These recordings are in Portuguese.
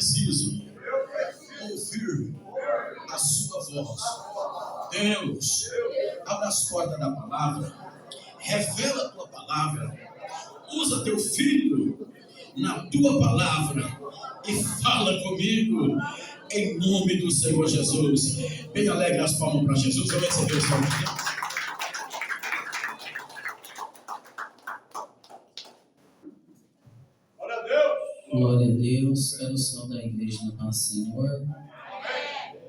preciso ouvir a sua voz. Deus, abre as portas da palavra, revela a tua palavra, usa teu filho na tua palavra e fala comigo em nome do Senhor Jesus. Bem alegre as palmas para Jesus. Eu recebi o Senhor. Glória a Deus, quero saudar a igreja na paz, Senhor.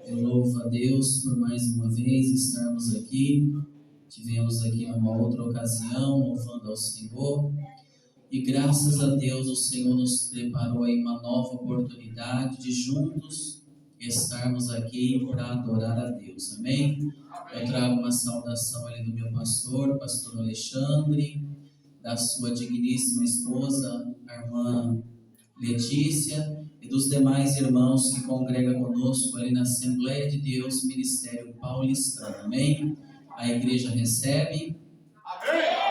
Eu louvo a Deus por mais uma vez estarmos aqui. Tivemos aqui numa outra ocasião, louvando ao Senhor. E graças a Deus o Senhor nos preparou aí uma nova oportunidade de juntos estarmos aqui para adorar a Deus. Amém? Eu trago uma saudação ali do meu pastor Alexandre, da sua digníssima esposa, a irmã Letícia, e dos demais irmãos que congregam conosco ali na Assembleia de Deus, Ministério Paulistano. Amém? A igreja recebe.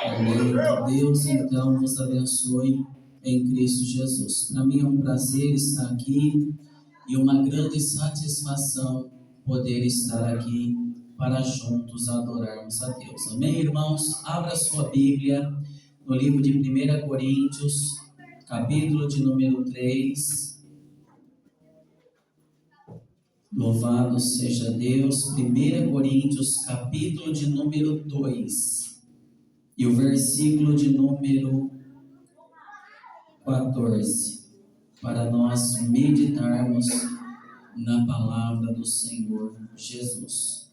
Amém. Que Deus então vos abençoe em Cristo Jesus. Para mim é um prazer estar aqui e uma grande satisfação poder estar aqui para juntos adorarmos a Deus. Amém, irmãos? Abra sua Bíblia no livro de 1 Coríntios, capítulo de número 3. Louvado seja Deus. 1 Coríntios, capítulo de número 2. E o versículo de número 14. Para nós meditarmos na palavra do Senhor Jesus.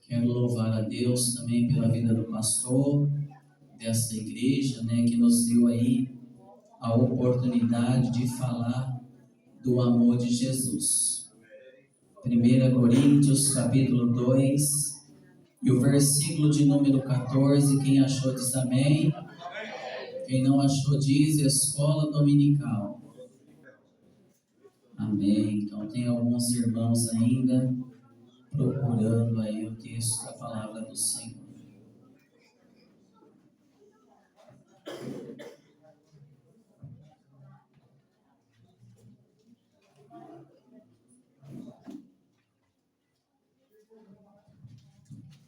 Quero louvar a Deus também pela vida do pastor desta igreja, que nos deu aí a oportunidade de falar do amor de Jesus. 1 Coríntios, capítulo 2, e o versículo de número 14, quem achou diz amém. Quem não achou diz escola dominical. Amém. Então tem alguns irmãos ainda procurando aí o texto da palavra do Senhor.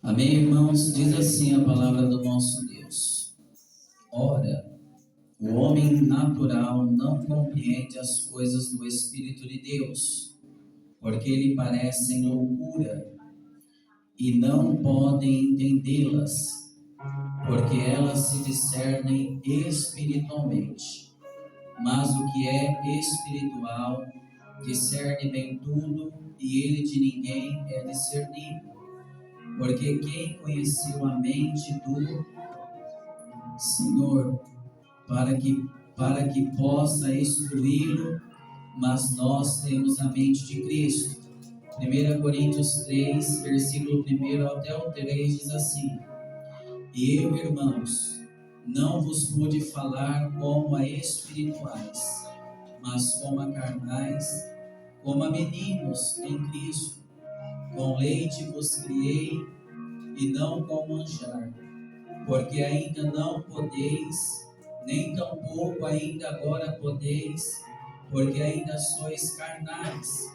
Amém, irmãos? Diz assim a palavra do nosso Deus. Ora, o homem natural não compreende as coisas do Espírito de Deus, porque lhe parecem loucura, e não podem entendê-las, porque elas se discernem espiritualmente. Mas o que é espiritual discerne bem tudo, e ele de ninguém é discernido. Porque quem conheceu a mente do Senhor para que possa instruí-lo, mas nós temos a mente de Cristo. 1 Coríntios 3, versículo 1 até o 3 diz assim: E eu, irmãos, não vos pude falar como a espirituais, mas como a carnais, como a meninos em Cristo. Com leite vos criei, e não com manjar, porque ainda não podeis, nem tampouco ainda agora podeis, porque ainda sois carnais.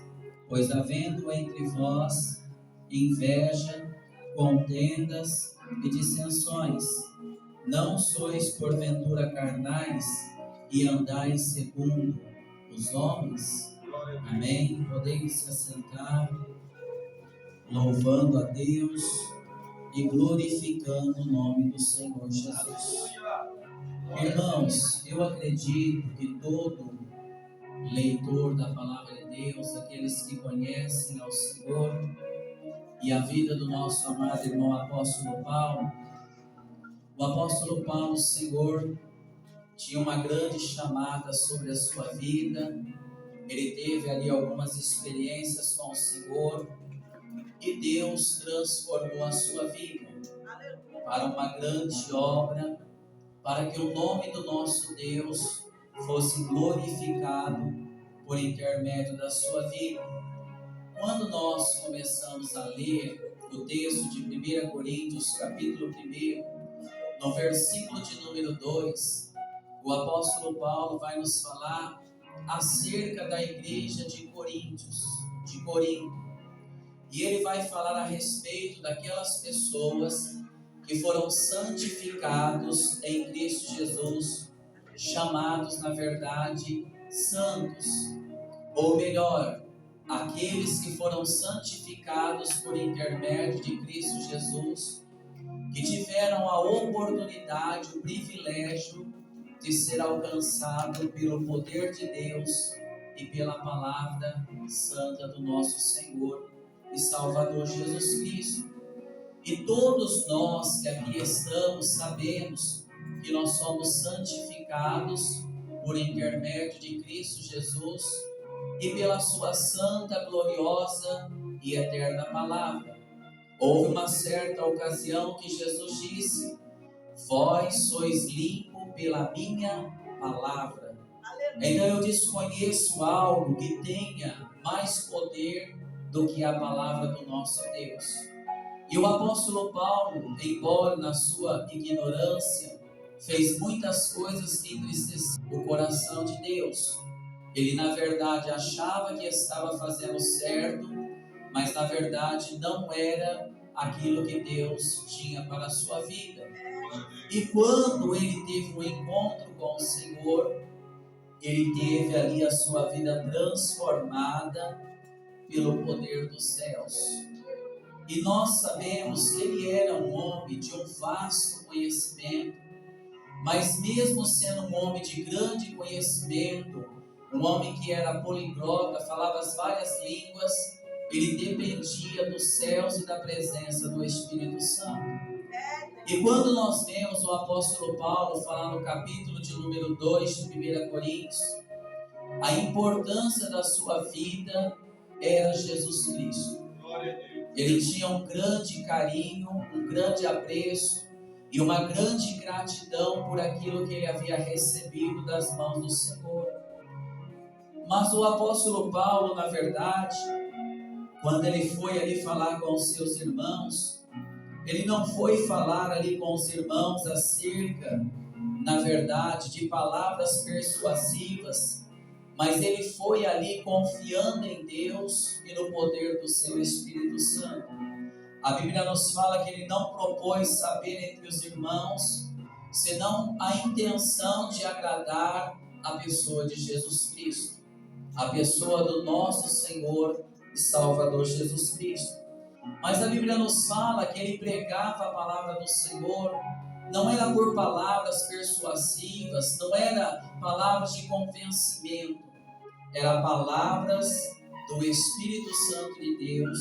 Pois havendo entre vós inveja, contendas e dissensões, não sois porventura carnais e andais segundo os homens? Amém? Podemos se assentar, louvando a Deus e glorificando o nome do Senhor Jesus. Irmãos, eu acredito que todo leitor da palavra de Deus, aqueles que conhecem ao Senhor e a vida do nosso amado irmão apóstolo Paulo, o apóstolo Paulo, Senhor, tinha uma grande chamada sobre a sua vida. Ele teve ali algumas experiências com o Senhor e Deus transformou a sua vida para uma grande obra, para que o nome do nosso Deus fosse glorificado por intermédio da sua vida. Quando nós começamos a ler o texto de 1 Coríntios, capítulo 1, no versículo de número 2, o apóstolo Paulo vai nos falar acerca da igreja de Corinto. E ele vai falar a respeito daquelas pessoas que foram santificados em Cristo Jesus, chamados, na verdade, santos. Ou melhor, aqueles que foram santificados por intermédio de Cristo Jesus, que tiveram a oportunidade, o privilégio de ser alcançado pelo poder de Deus e pela palavra santa do nosso Senhor e Salvador Jesus Cristo. E todos nós que aqui estamos sabemos que nós somos santificados por intermédio de Cristo Jesus e pela sua santa, gloriosa e eterna palavra. Houve uma certa ocasião que Jesus disse: vós sois limpo pela minha palavra. Então eu desconheço algo que tenha mais poder do que a palavra do nosso Deus. E o apóstolo Paulo, embora na sua ignorância, fez muitas coisas que entristeciam o coração de Deus. Ele na verdade achava que estava fazendo certo, mas na verdade não era aquilo que Deus tinha para a sua vida. E quando ele teve um encontro com o Senhor, ele teve ali a sua vida transformada pelo poder dos céus. E nós sabemos que ele era um homem de um vasto conhecimento, mas mesmo sendo um homem de grande conhecimento, um homem que era poliglota, falava as várias línguas, ele dependia dos céus e da presença do Espírito Santo. E quando nós vemos o apóstolo Paulo falar no capítulo de número 2 de 1 Coríntios, a importância da sua vida era Jesus Cristo. Ele tinha um grande carinho, um grande apreço e uma grande gratidão por aquilo que ele havia recebido das mãos do Senhor. Mas o apóstolo Paulo, na verdade, quando ele foi ali falar com os seus irmãos, ele não foi falar ali com os irmãos acerca, na verdade, de palavras persuasivas, mas ele foi ali confiando em Deus e no poder do seu Espírito Santo. A Bíblia nos fala que ele não propôs saber entre os irmãos, senão a intenção de agradar a pessoa de Jesus Cristo, a pessoa do nosso Senhor e Salvador Jesus Cristo. Mas a Bíblia nos fala que ele pregava a palavra do Senhor, não era por palavras persuasivas, não era palavras de convencimento, eram palavras do Espírito Santo de Deus.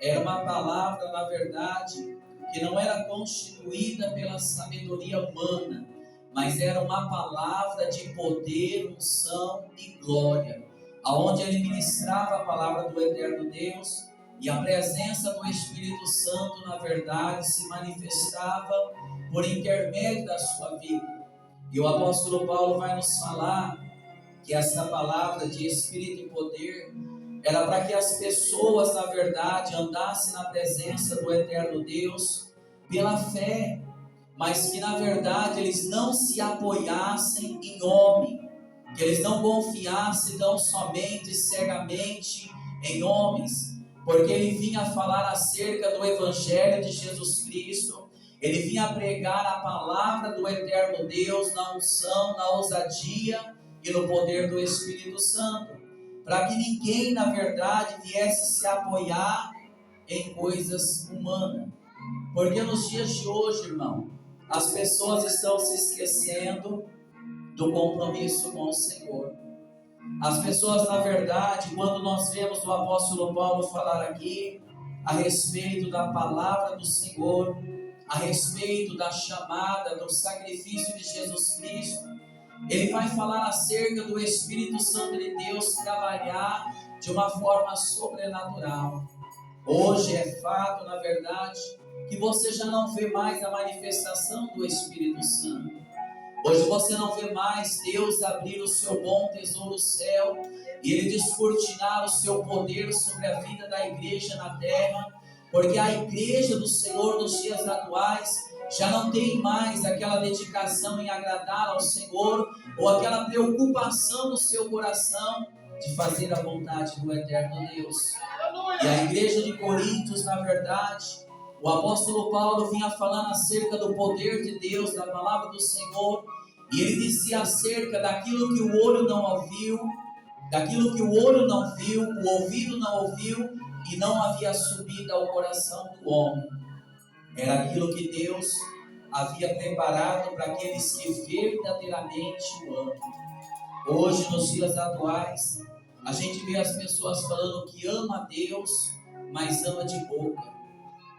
Era uma palavra, na verdade, que não era constituída pela sabedoria humana, mas era uma palavra de poder, unção e glória, aonde ele ministrava a palavra do eterno Deus. E a presença do Espírito Santo, na verdade, se manifestava por intermédio da sua vida. E o apóstolo Paulo vai nos falar que essa palavra de Espírito e poder era para que as pessoas, na verdade, andassem na presença do eterno Deus pela fé, mas que, na verdade, eles não se apoiassem em homem, que eles não confiassem tão somente, cegamente em homens, porque ele vinha falar acerca do Evangelho de Jesus Cristo, ele vinha pregar a palavra do eterno Deus na unção, na ousadia e no poder do Espírito Santo, para que ninguém, na verdade, viesse se apoiar em coisas humanas. Porque nos dias de hoje, irmão, as pessoas estão se esquecendo do compromisso com o Senhor. As pessoas, na verdade, quando nós vemos o apóstolo Paulo falar aqui a respeito da palavra do Senhor, a respeito da chamada, do sacrifício de Jesus Cristo, ele vai falar acerca do Espírito Santo de Deus trabalhar de uma forma sobrenatural. Hoje é fato, na verdade, que você já não vê mais a manifestação do Espírito Santo. Hoje você não vê mais Deus abrir o seu bom tesouro no céu e Ele descortinar o seu poder sobre a vida da igreja na terra, porque a igreja do Senhor nos dias atuais já não tem mais aquela dedicação em agradar ao Senhor, ou aquela preocupação no seu coração de fazer a vontade do eterno Deus. E a igreja de Coríntios, na verdade, o apóstolo Paulo vinha falando acerca do poder de Deus, da palavra do Senhor, e ele dizia acerca daquilo que o olho não ouviu, daquilo que o olho não viu, o ouvido não ouviu e não havia subido ao coração do homem. Era aquilo que Deus havia preparado para aqueles que verdadeiramente o amam. Hoje, nos dias atuais, a gente vê as pessoas falando que ama a Deus, mas ama de boca.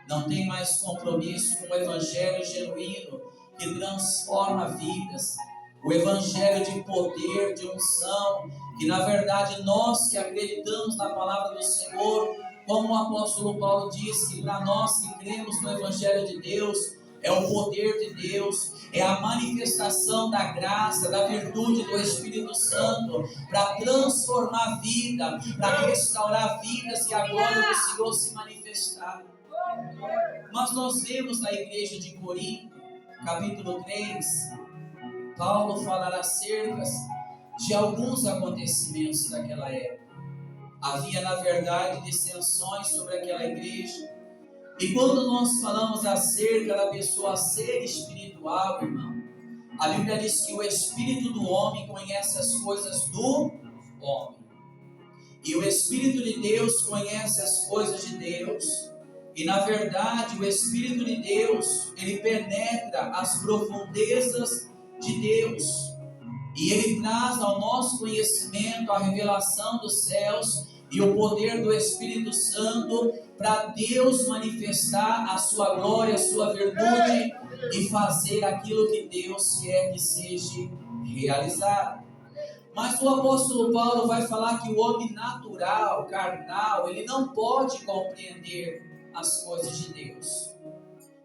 Não tem mais compromisso com o evangelho genuíno que transforma vidas. O evangelho de poder, de unção, que na verdade nós que acreditamos na palavra do Senhor, como o apóstolo Paulo diz, que para nós que cremos no evangelho de Deus, é o poder de Deus, é a manifestação da graça, da virtude do Espírito Santo, para transformar a vida, para restaurar vidas e a glória do Senhor se manifestar. Mas nós vemos na igreja de Corinto, capítulo 3, Paulo falará acerca de alguns acontecimentos daquela época. Havia, na verdade, dissensões sobre aquela igreja. E quando nós falamos acerca da pessoa ser espiritual, irmão, a Bíblia diz que o espírito do homem conhece as coisas do homem. E o Espírito de Deus conhece as coisas de Deus. E na verdade, o Espírito de Deus, ele penetra as profundezas de Deus. E ele traz ao nosso conhecimento a revelação dos céus e o poder do Espírito Santo para Deus manifestar a sua glória, a sua virtude e fazer aquilo que Deus quer que seja realizado. Mas o apóstolo Paulo vai falar que o homem natural, carnal, ele não pode compreender as coisas de Deus.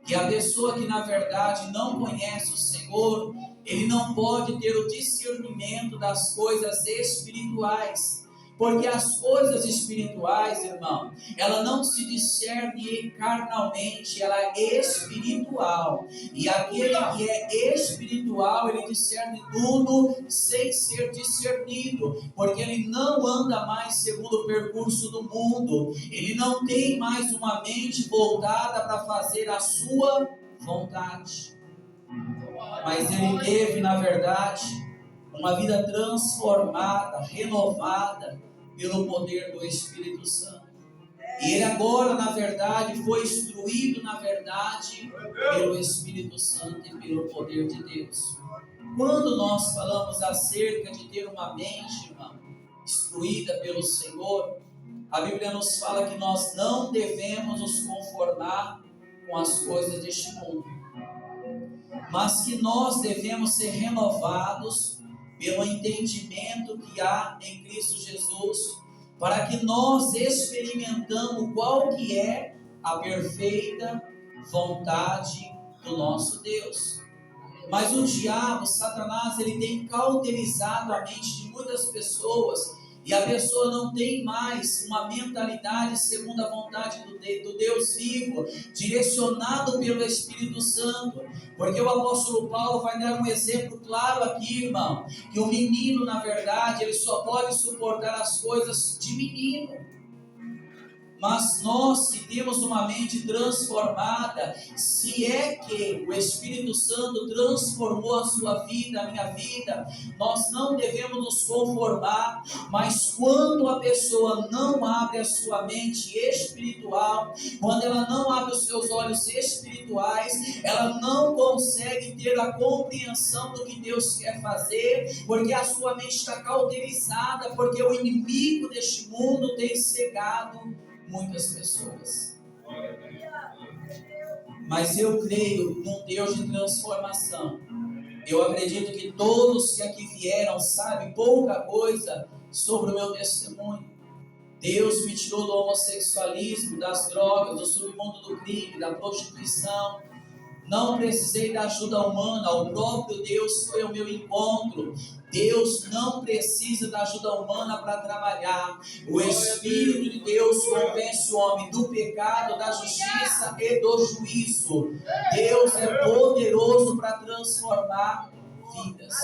Que a pessoa que na verdade não conhece o Senhor, ele não pode ter o discernimento das coisas espirituais. Porque as coisas espirituais, irmão, ela não se discerne carnalmente, ela é espiritual. E aquele que é espiritual, ele discerne tudo sem ser discernido. Porque ele não anda mais segundo o percurso do mundo. Ele não tem mais uma mente voltada para fazer a sua vontade. Mas ele teve, na verdade, uma vida transformada, renovada pelo poder do Espírito Santo. E ele agora, na verdade, foi instruído, na verdade, pelo Espírito Santo e pelo poder de Deus. Quando nós falamos acerca de ter uma mente, irmão, instruída pelo Senhor, a Bíblia nos fala que nós não devemos nos conformar com as coisas deste mundo, mas que nós devemos ser renovados pelo entendimento que há em Cristo Jesus, para que nós experimentamos qual que é a perfeita vontade do nosso Deus. Mas o diabo, Satanás, ele tem cauterizado a mente de muitas pessoas, e a pessoa não tem mais uma mentalidade segundo a vontade do Deus vivo, direcionado pelo Espírito Santo. Porque o apóstolo Paulo vai dar um exemplo claro aqui, irmão, que o menino, na verdade, ele só pode suportar as coisas de menino. Mas nós que temos uma mente transformada, se é que o Espírito Santo transformou a sua vida, a minha vida, nós não devemos nos conformar. Mas quando a pessoa não abre a sua mente espiritual, quando ela não abre os seus olhos espirituais, ela não consegue ter a compreensão do que Deus quer fazer, porque a sua mente está cauterizada, porque o inimigo deste mundo tem cegado muitas pessoas. Mas eu creio num Deus de transformação. Eu acredito que todos que aqui vieram sabem pouca coisa sobre o meu testemunho. Deus me tirou do homossexualismo, das drogas, do submundo do crime, da prostituição. Não precisei da ajuda humana, o próprio Deus foi ao meu encontro. Deus não precisa da ajuda humana para trabalhar. O Espírito de Deus convence o homem do pecado, da justiça e do juízo. Deus é poderoso para transformar vidas.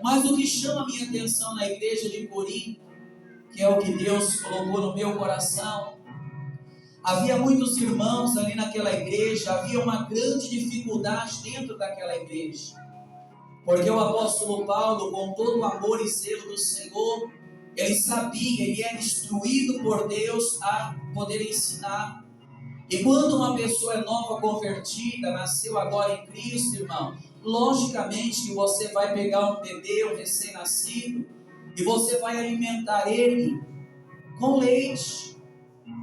Mas o que chama a minha atenção na igreja de Corinto, que é o que Deus colocou no meu coração, havia muitos irmãos ali naquela igreja, havia uma grande dificuldade dentro daquela igreja, porque o apóstolo Paulo, com todo o amor e zelo do Senhor, ele sabia, ele era instruído por Deus a poder ensinar. E quando uma pessoa é nova convertida, nasceu agora em Cristo, irmão, logicamente que você vai pegar um bebê, um recém-nascido, e você vai alimentar ele com leite.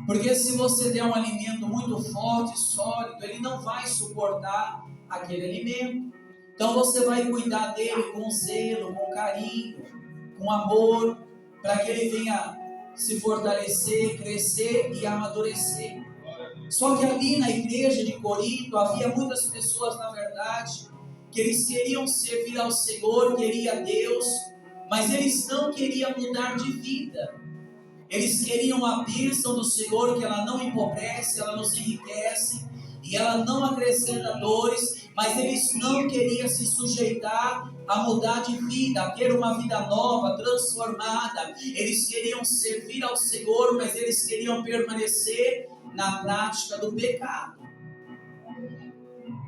Porque se você der um alimento muito forte, sólido, ele não vai suportar aquele alimento. Então você vai cuidar dele com zelo, com carinho, com amor, para que ele venha se fortalecer, crescer e amadurecer. Só que ali na igreja de Corinto havia muitas pessoas, na verdade, que eles queriam servir ao Senhor, queriam a Deus, mas eles não queriam mudar de vida. Eles queriam a bênção do Senhor, que ela não empobrece, ela nos enriquece e ela não acrescenta dores, mas eles não queriam se sujeitar a mudar de vida, a ter uma vida nova, transformada. Eles queriam servir ao Senhor, mas eles queriam permanecer na prática do pecado.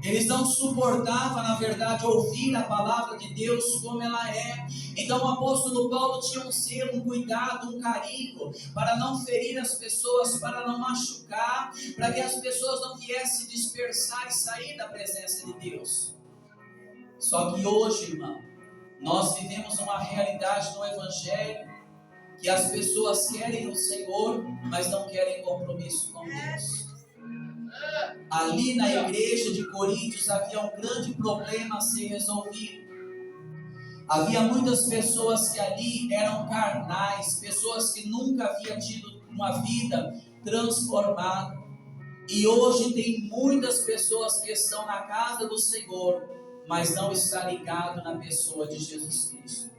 Eles não suportavam, na verdade, ouvir a palavra de Deus como ela é. Então o apóstolo Paulo tinha um zelo, um cuidado, um carinho, para não ferir as pessoas, para não machucar, para que as pessoas não viessem dispersar e sair da presença de Deus. Só que hoje, irmão, nós vivemos uma realidade no Evangelho, que as pessoas querem o Senhor, mas não querem compromisso com Deus. Ali na igreja de Coríntios havia um grande problema a ser resolvido. Havia muitas pessoas que ali eram carnais, pessoas que nunca haviam tido uma vida transformada. E hoje tem muitas pessoas que estão na casa do Senhor, mas não estão ligadas na pessoa de Jesus Cristo.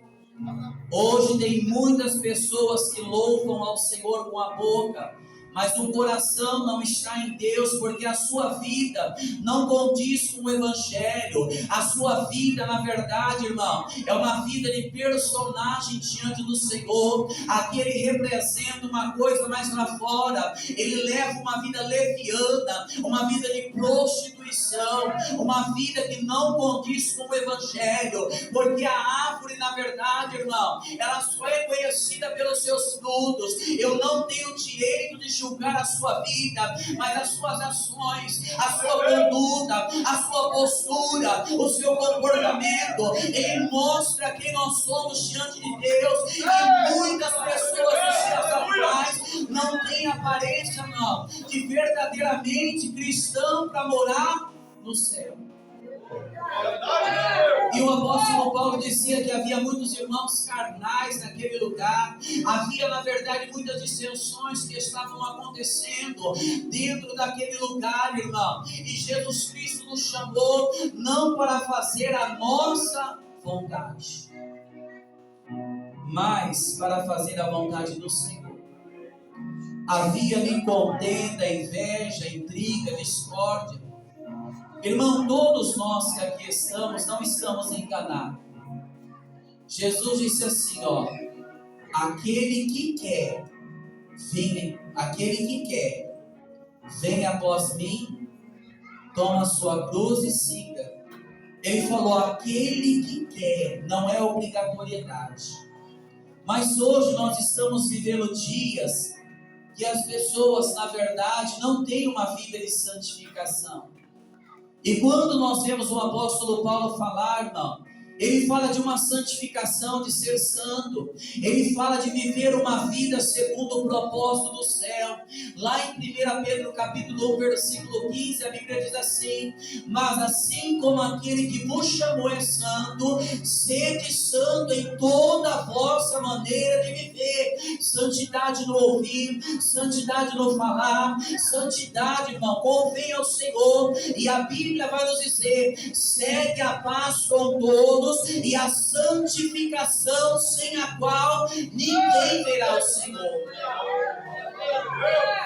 Hoje tem muitas pessoas que louvam ao Senhor com a boca, mas o coração não está em Deus, porque a sua vida não condiz com o Evangelho. A sua vida, na verdade, irmão, é uma vida de personagem diante do Senhor. Aqui ele representa uma coisa mais lá fora. Ele leva uma vida leviana, uma vida de prostituição, uma vida que não condiz com o Evangelho, porque a árvore, na verdade, irmão, ela só é conhecida pelos seus frutos. Eu não tenho direito de julgar a sua vida, mas as suas ações, a sua conduta, a sua postura, o seu comportamento, ele mostra quem nós somos diante de Deus. E muitas pessoas nos dias atuais não têm aparência, não, de verdadeiramente cristão para morar no céu. E o apóstolo Paulo dizia que havia muitos irmãos carnais naquele lugar. Havia, na verdade, muitas dissensões que estavam acontecendo dentro daquele lugar, irmão. E Jesus Cristo nos chamou não para fazer a nossa vontade, mas para fazer a vontade do Senhor. Havia ali contenda, inveja, intriga, discórdia. Irmão, todos nós que aqui estamos, não estamos enganados. Jesus disse assim, ó: aquele que quer, vem após mim, toma a sua cruz e siga. Ele falou, aquele que quer, não é obrigatoriedade. Mas hoje nós estamos vivendo dias que as pessoas, na verdade, não têm uma vida de santificação. E quando nós vemos o apóstolo Paulo falar, irmão, ele fala de uma santificação, de ser santo. Ele fala de viver uma vida segundo o propósito do céu. Lá em 1 Pedro capítulo 1, versículo 15, a Bíblia diz assim: mas assim como aquele que vos chamou é santo, sede santo em toda a vossa maneira de viver. Santidade no ouvir, santidade no falar, santidade, irmão, convém ao Senhor. E a Bíblia vai nos dizer: segue a paz com todos e a santificação, sem a qual ninguém verá o Senhor.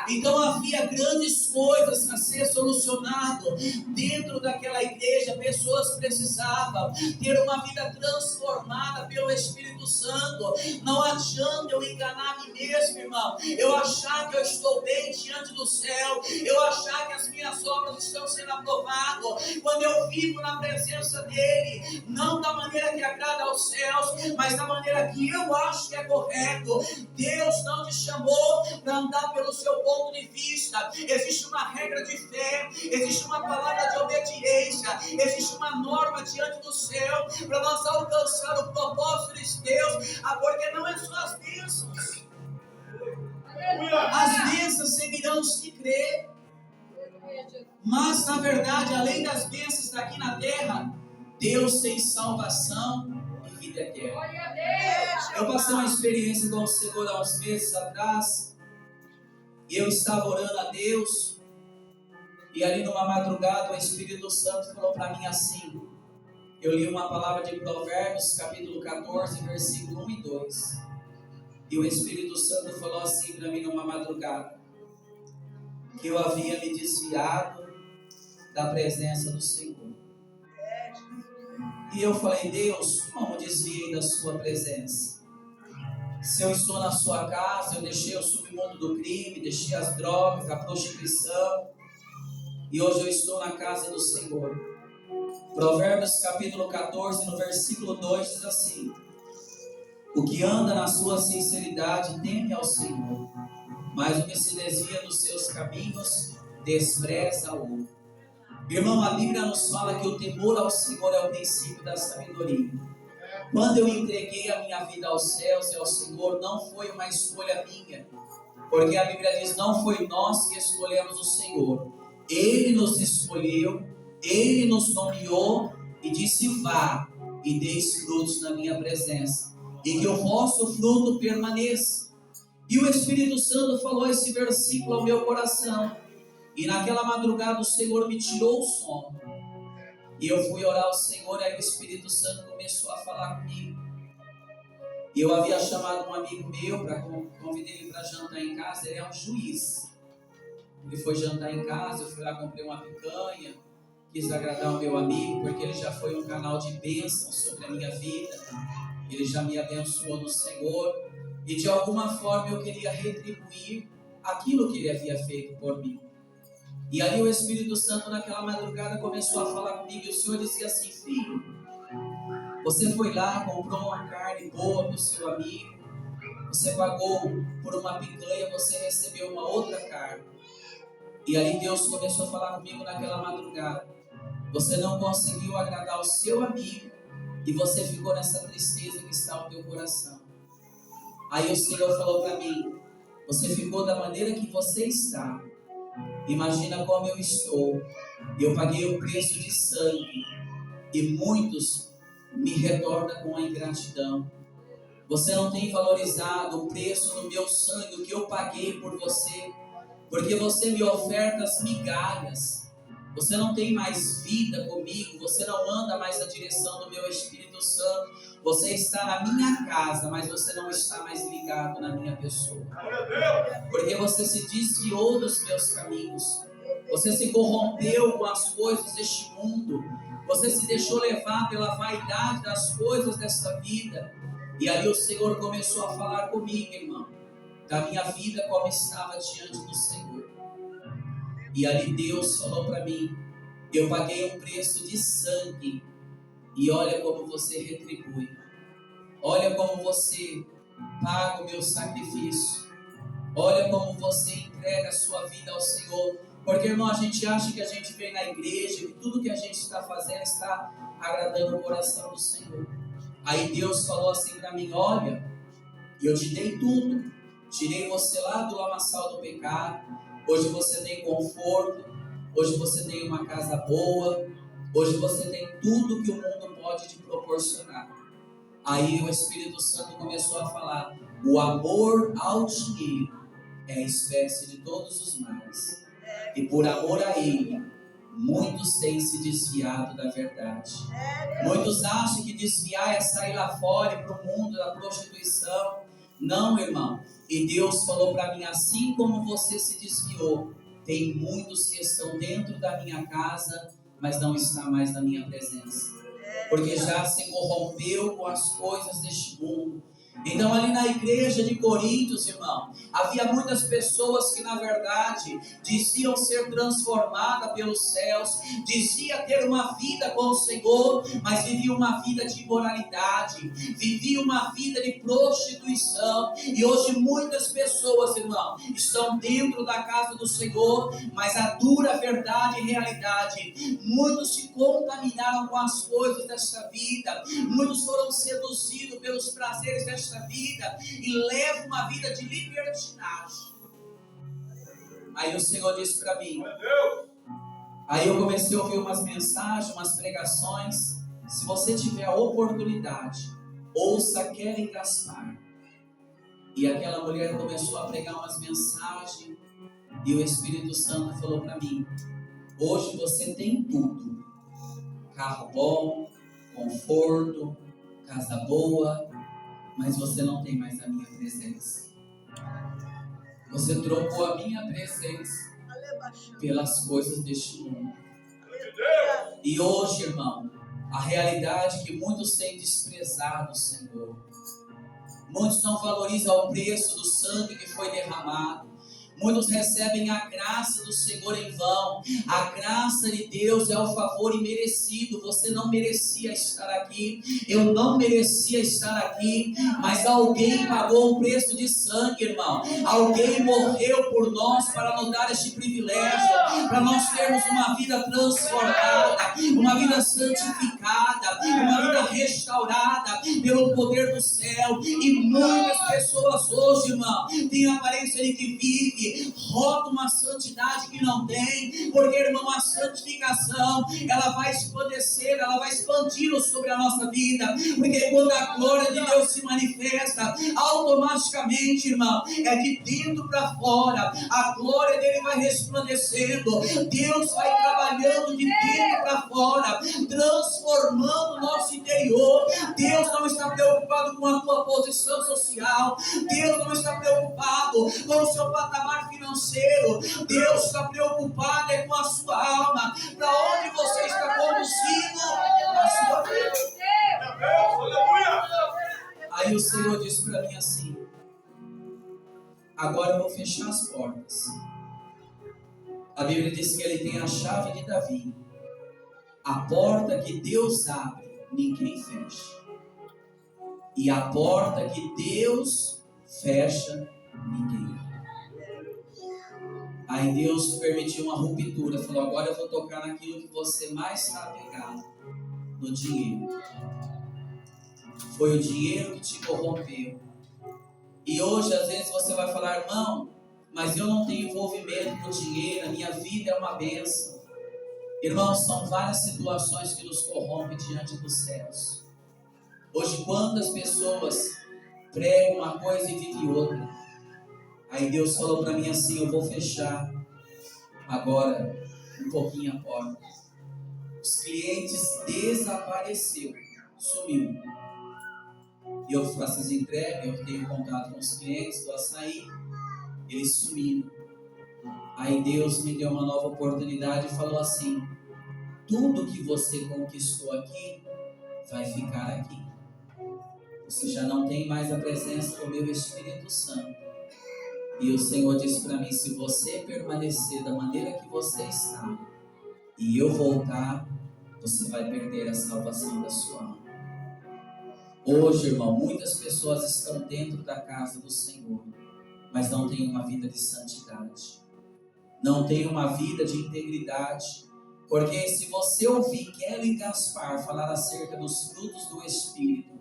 Então havia grandes coisas a ser solucionado dentro daquela igreja. Pessoas precisavam ter uma vida transformada pelo Espírito Santo. Não adianta eu enganar a mim mesmo, irmão. Eu achar que eu estou bem diante do céu, eu achar que as minhas obras estão sendo aprovadas, quando eu vivo na presença dele, não da maneira que agrada aos céus, mas da maneira que eu acho que é correto. Deus não te chamou para andar pelo seu ponto de vista. Existe uma regra de fé, existe uma palavra de obediência, existe uma norma diante do céu para nós alcançar o propósito de Deus, porque não é só as bênçãos. As bênçãos seguirão os que crê. Mas na verdade, além das bênçãos daqui na terra, Deus tem salvação e vida eterna. Eu passei uma experiência com o Senhor há uns meses atrás, e eu estava orando a Deus, e ali numa madrugada o Espírito Santo falou para mim assim. Eu li uma palavra de Provérbios, capítulo 14, versículo 1 e 2. E o Espírito Santo falou assim para mim numa madrugada, que eu havia me desviado da presença do Senhor. E eu falei, Deus, como desviei da sua presença? Se eu estou na sua casa, eu deixei o submundo do crime, deixei as drogas, a prostituição, e hoje eu estou na casa do Senhor. Provérbios capítulo 14, no versículo 2 diz assim: o que anda na sua sinceridade teme ao Senhor, mas o que se desvia dos seus caminhos despreza-o. Irmão, a Bíblia nos fala que o temor ao Senhor é o princípio da sabedoria. Quando eu entreguei a minha vida aos céus e ao Senhor, não foi uma escolha minha, porque a Bíblia diz, não foi nós que escolhemos o Senhor. Ele nos escolheu, Ele nos nomeou e disse, vá e deis frutos na minha presença, e que o vosso fruto permaneça. E o Espírito Santo falou esse versículo ao meu coração, e naquela madrugada o Senhor me tirou o sono, e eu fui orar ao Senhor, e aí o Espírito Santo começou a falar comigo. E eu havia chamado um amigo meu, convidei ele para jantar em casa. Ele é um juiz. Ele foi jantar em casa, eu fui lá, comprei uma picanha, quis agradar o meu amigo, porque ele já foi um canal de bênção sobre a minha vida, ele já me abençoou no Senhor, e de alguma forma eu queria retribuir aquilo que ele havia feito por mim. E aí o Espírito Santo naquela madrugada começou a falar comigo, e o Senhor dizia assim, filho, você foi lá, comprou uma carne boa para o seu amigo, você pagou por uma picanha, você recebeu uma outra carne. E aí Deus começou a falar comigo naquela madrugada. Você não conseguiu agradar o seu amigo e você ficou nessa tristeza que está no teu coração. Aí o Senhor falou para mim, você ficou da maneira que você está. Imagina como eu estou. Eu paguei o preço de sangue e muitos me retornam com a ingratidão. Você não tem valorizado o preço do meu sangue, o que eu paguei por você, porque você me oferta as migalhas. Você não tem mais vida comigo, você não anda mais na direção do meu Espírito Santo. Você está na minha casa, mas você não está mais ligado na minha pessoa. Porque você se desviou dos meus caminhos. Você se corrompeu com as coisas deste mundo. Você se deixou levar pela vaidade das coisas desta vida. E aí o Senhor começou a falar comigo, irmão, da minha vida como estava diante do Senhor. E ali Deus falou para mim, eu paguei um preço de sangue, e olha como você retribui, olha como você paga o meu sacrifício, olha como você entrega a sua vida ao Senhor, porque irmão, a gente acha que a gente vem na igreja, que tudo que a gente está fazendo está agradando o coração do Senhor. Aí Deus falou assim para mim, olha, eu te dei tudo, tirei você lá do lamaçal do pecado. Hoje você tem conforto, hoje você tem uma casa boa, hoje você tem tudo que o mundo pode te proporcionar. Aí o Espírito Santo começou a falar, o amor ao dinheiro é a espécie de todos os males, e por amor a ele, muitos têm se desviado da verdade. Muitos acham que desviar é sair lá fora para o mundo da prostituição. Não, irmão, E Deus falou para mim, assim como você se desviou, tem muitos que estão dentro da minha casa, mas não está mais na minha presença. Porque já se corrompeu com as coisas deste mundo. Então ali na igreja de Coríntios, irmão, havia muitas pessoas que na verdade diziam ser transformadas pelos céus, diziam ter uma vida com o Senhor, mas viviam uma vida de imoralidade, viviam uma vida de prostituição. E hoje muitas pessoas, irmão, estão dentro da casa do Senhor, mas a dura verdade e realidade, muitos se contaminaram com as coisas desta vida, muitos foram seduzidos pelos prazeres desta vida e levam uma vida de libertinagem. Aí o Senhor disse para mim, aí eu comecei a ouvir umas mensagens, umas pregações. Se você tiver a oportunidade, ouça Kelly Gaspar. E aquela mulher começou a pregar umas mensagens e o Espírito Santo falou para mim, hoje você tem tudo, carro bom, conforto, casa boa, mas você não tem mais a minha presença. Você trocou a minha presença pelas coisas deste mundo. E hoje, irmão, a realidade é que muitos têm desprezado o Senhor. Muitos não valorizam o preço do sangue que foi derramado. Muitos recebem a graça do Senhor em vão. A graça de Deus é o favor imerecido. Você não merecia estar aqui. Eu não merecia estar aqui. Mas alguém pagou um preço de sangue, irmão. Alguém morreu por nós para nos dar este privilégio. Para nós termos uma vida transformada. Uma vida santificada. Uma vida restaurada pelo poder do céu. E muitas pessoas hoje, irmão, têm a aparência de que vive, roda uma santidade que não tem, porque, irmão, a santificação, ela vai esclarecer, ela vai expandir sobre a nossa vida, porque quando a glória de Deus se manifesta, automaticamente, irmão, é de dentro para fora, a glória dele vai resplandecendo, Deus vai trabalhando de dentro para fora, transformando o nosso interior. Deus não está preocupado com a tua posição social, Deus não está preocupado com o seu patamar financeiro, Deus está preocupado com a sua alma, para onde você está conduzindo a sua vida. Aí o Senhor disse para mim assim, agora eu vou fechar as portas. A Bíblia diz que ele tem a chave de Davi. A porta que Deus abre, ninguém fecha. E a porta que Deus fecha, ninguém abre. Aí Deus permitiu uma ruptura, falou, agora eu vou tocar naquilo que você mais está apegado, no dinheiro. Foi o dinheiro que te corrompeu. E hoje às vezes você vai falar, irmão, mas eu não tenho envolvimento com dinheiro, a minha vida é uma bênção. Irmãos, são várias situações que nos corrompem diante dos céus. Hoje quantas pessoas pregam uma coisa e vivem outra. Aí Deus falou para mim assim, eu vou fechar agora um pouquinho a porta. Os clientes desapareceram, sumiu. E eu faço as entregas, eu tenho contato com os clientes do açaí, eles sumiram. Aí Deus me deu uma nova oportunidade e falou assim, tudo que você conquistou aqui, vai ficar aqui. Você já não tem mais a presença do meu Espírito Santo. E o Senhor disse para mim, se você permanecer da maneira que você está, e eu voltar, você vai perder a salvação da sua alma. Hoje, irmão, muitas pessoas estão dentro da casa do Senhor, mas não têm uma vida de santidade. Não têm uma vida de integridade. Porque se você ouvir Kelly Gaspar falar acerca dos frutos do Espírito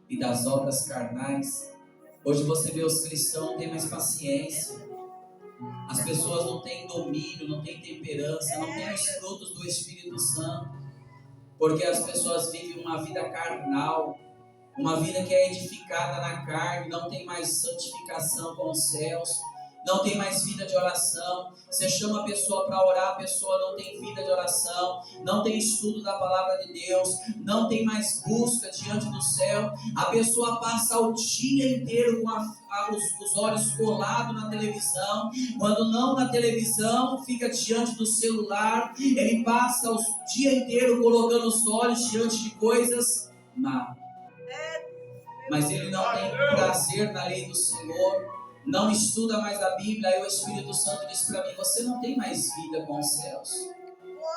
e das obras carnais, hoje você vê os cristãos não têm mais paciência. As pessoas não têm domínio, não têm temperança, não têm os frutos do Espírito Santo. Porque as pessoas vivem uma vida carnal, uma vida que é edificada na carne, não tem mais santificação com os céus. não tem mais vida de oração. Você chama a pessoa para orar, a pessoa não tem vida de oração, não tem estudo da palavra de Deus, não tem mais busca diante do céu. A pessoa passa o dia inteiro com os olhos colados na televisão. Quando não na televisão, fica diante do celular. Ele passa o dia inteiro colocando os olhos diante de coisas má. Mas ele não tem prazer na lei do Senhor, não estuda mais a Bíblia. Aí o Espírito Santo diz para mim: você não tem mais vida com os céus,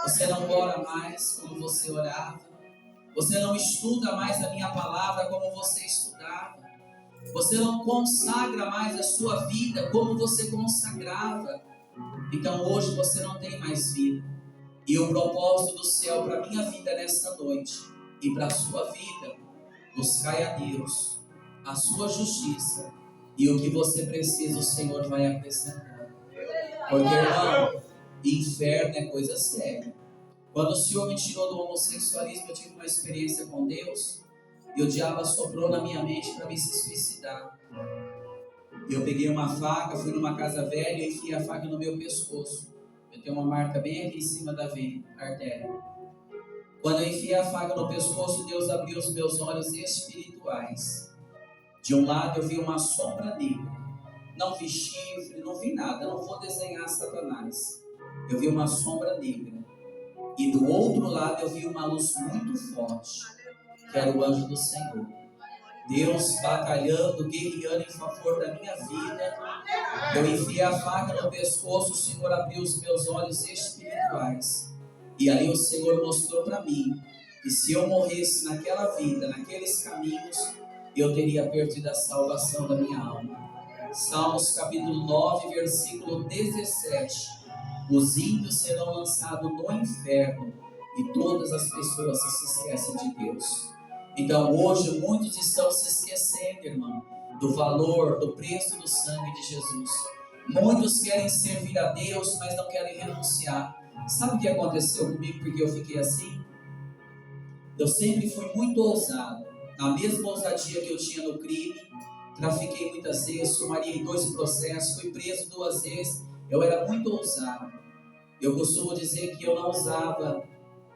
você não ora mais como você orava, você não estuda mais a minha palavra como você estudava, você não consagra mais a sua vida como você consagrava. Então hoje você não tem mais vida. E o propósito do céu para a minha vida nesta noite e para a sua vida: buscai a Deus, a sua justiça, e o que você precisa o Senhor vai acrescentar. Porque, irmão, inferno é coisa séria. Quando o Senhor me tirou do homossexualismo, eu tive uma experiência com Deus, e o diabo assoprou na minha mente para me suicidar. Eu peguei uma faca, fui numa casa velha e enfiei a faca no meu pescoço. Eu tenho uma marca bem aqui em cima da veia, artéria. Quando eu enfiei a faca no pescoço, Deus abriu os meus olhos espirituais. De um lado eu vi uma sombra negra. Não vi chifre, não vi nada. Não vou desenhar Satanás. Eu vi uma sombra negra. E do outro lado eu vi uma luz muito forte, que era o anjo do Senhor. Deus batalhando, guerreando em favor da minha vida. Eu enfiei a faca no pescoço, o Senhor abriu os meus olhos espirituais. E aí o Senhor mostrou para mim que se eu morresse naquela vida, naqueles caminhos, eu teria perdido a salvação da minha alma. Salmos capítulo 9, versículo 17. Os ímpios serão lançados no inferno e todas as pessoas se esquecem de Deus. Então hoje muitos estão se esquecendo, irmão, do valor, do preço do sangue de Jesus. Muitos querem servir a Deus, mas não querem renunciar. Sabe o que aconteceu comigo porque eu fiquei assim? Eu sempre fui muito ousado. Na mesma ousadia que eu tinha no crime, trafiquei muitas vezes, sumariei 2 processos, fui preso 2 vezes. Eu era muito ousado. Eu costumo dizer que eu não usava,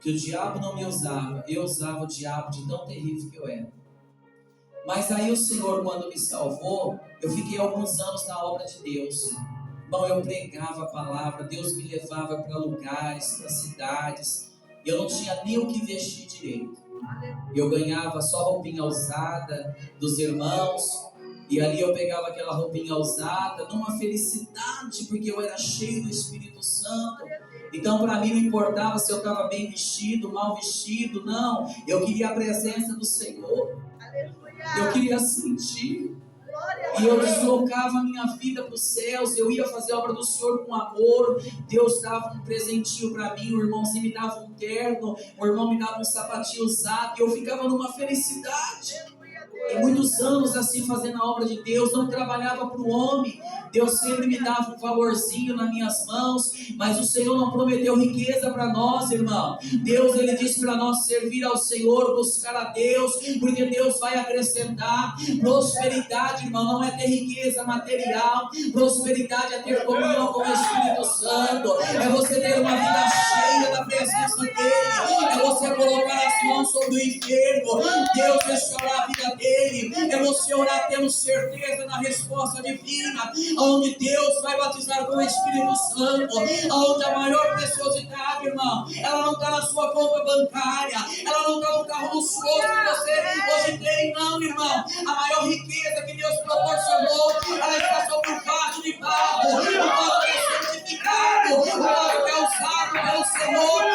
que o diabo não me usava, eu usava o diabo de tão terrível que eu era. Mas aí o Senhor, quando me salvou, eu fiquei alguns anos na obra de Deus. Bom, eu pregava a palavra, Deus me levava para lugares, para cidades. Eu não tinha nem o que vestir direito. Eu ganhava só roupinha usada dos irmãos. E ali eu pegava aquela roupinha usada, numa felicidade, porque eu era cheio do Espírito Santo. Então para mim não importava se eu estava bem vestido, mal vestido, não. Eu queria a presença do Senhor. Eu queria sentir. E eu deslocava a minha vida para os céus. Eu ia fazer a obra do Senhor com amor. Deus dava um presentinho para mim. O irmãozinho me dava um terno, o irmão me dava um sapatinho usado. E eu ficava numa felicidade. E muitos anos assim fazendo a obra de Deus. Não trabalhava para o homem. Deus sempre me dava um favorzinho nas minhas mãos. Mas o Senhor não prometeu riqueza para nós, irmão. Deus, Ele disse para nós servir ao Senhor, buscar a Deus, porque Deus vai acrescentar. Prosperidade, irmão, não é ter riqueza material. Prosperidade é ter comunhão com o Espírito Santo. É você ter uma vida cheia da presença dEle. É você colocar as mãos sobre o enfermo. Deus restaurar a vida dele. É você orar tendo certeza na resposta divina, onde Deus vai batizar com o Espírito Santo, onde a maior preciosidade, irmão, ela não está na sua conta bancária, ela não está no carro luxuoso que você hoje tem, não, irmão. A maior riqueza que Deus proporcionou, ela está sobre o vaso de barro, o vaso que é santificado, o vaso que é usado pelo Senhor.